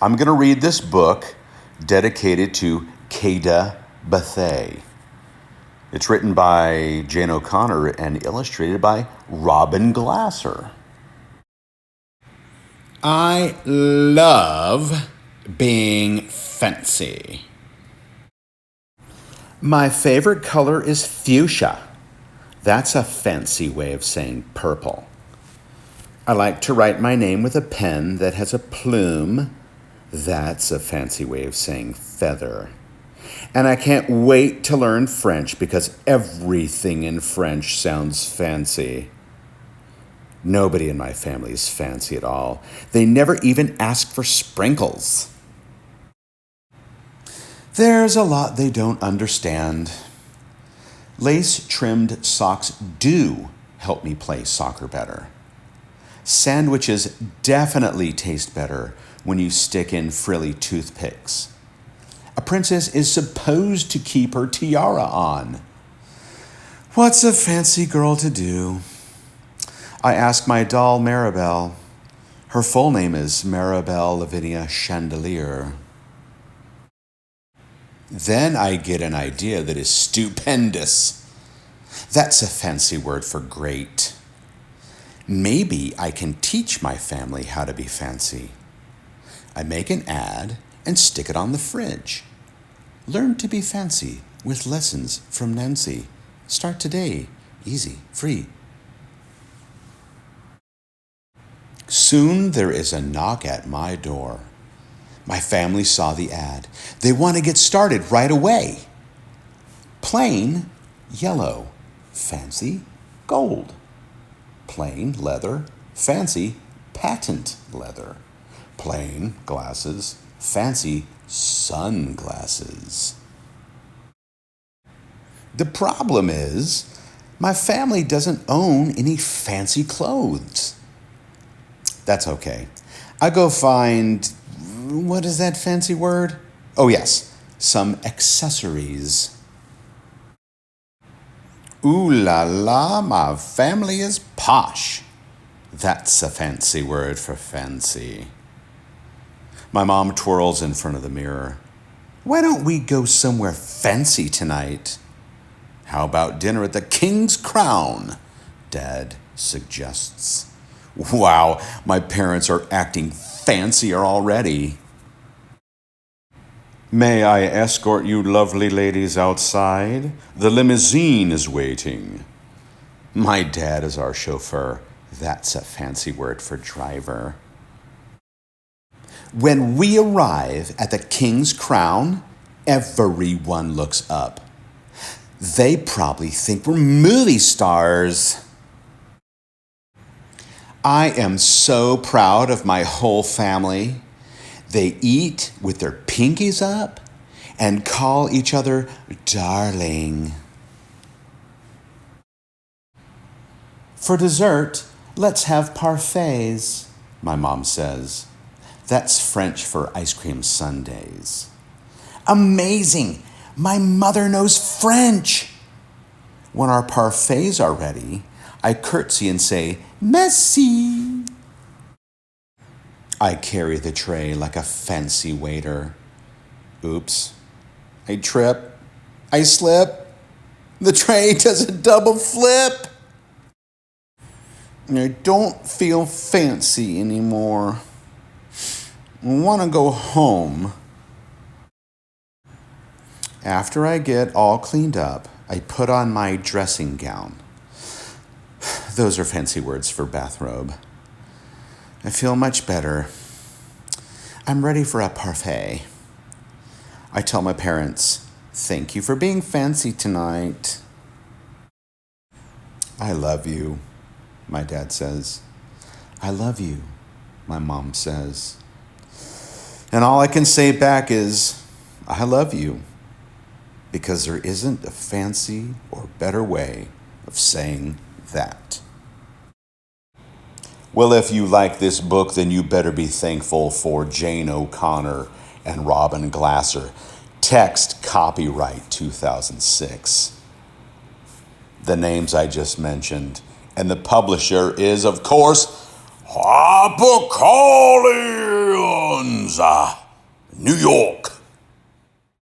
I'm going to read this book dedicated to Cada Bethay. It's written by Jane O'Connor and illustrated by Robin Glasser. I love being fancy. My favorite color is fuchsia. That's a fancy way of saying purple. I like to write my name with a pen that has a plume. That's a fancy way of saying feather. And I can't wait to learn French because everything in French sounds fancy. Nobody in my family is fancy at all. They never even ask for sprinkles. There's a lot they don't understand. Lace-trimmed socks do help me play soccer better. Sandwiches definitely taste better when you stick in frilly toothpicks. A princess is supposed to keep her tiara on. What's a fancy girl to do? I ask my doll Maribel. Her full name is Maribel Lavinia Chandelier. Then I get an idea that is stupendous. That's a fancy word for great. Maybe I can teach my family how to be fancy. I make an ad and stick it on the fridge. Learn to be fancy with lessons from Nancy. Start today. Easy, free. Soon there is a knock at my door. My family saw the ad. They want to get started right away. Plain, yellow. Fancy, gold. Plain, leather. Fancy, patent leather. Plain, glasses. Fancy, sunglasses. The problem is, my family doesn't own any fancy clothes. That's okay. I go find, what is that fancy word? Oh yes, some accessories. Ooh la la, my family is posh. That's a fancy word for fancy. My mom twirls in front of the mirror. Why don't we go somewhere fancy tonight? How about dinner at the King's Crown? Dad suggests. Wow, my parents are acting fancier already. May I escort you lovely ladies outside? The limousine is waiting. My dad is our chauffeur. That's a fancy word for driver. When we arrive at the King's Crown, everyone looks up. They probably think we're movie stars. I am so proud of my whole family. They eat with their pinkies up and call each other darling. For dessert, let's have parfaits, my mom says. That's French for ice cream sundaes. Amazing! My mother knows French! When our parfaits are ready, I curtsy and say, merci. I carry the tray like a fancy waiter. Oops. I trip. I slip. The tray does a double flip. I don't feel fancy anymore. I want to go home. After I get all cleaned up, I put on my dressing gown. Those are fancy words for bathrobe. I feel much better. I'm ready for a parfait. I tell my parents, thank you for being fancy tonight. I love you, my dad says. I love you, my mom says. And all I can say back is, I love you, because there isn't a fancy or better way of saying that. Well, if you like this book, then you better be thankful for Jane O'Connor and Robin Glasser. Text copyright 2006. The names I just mentioned. And the publisher is, of course, HarperCollins. HarperCollins, New York.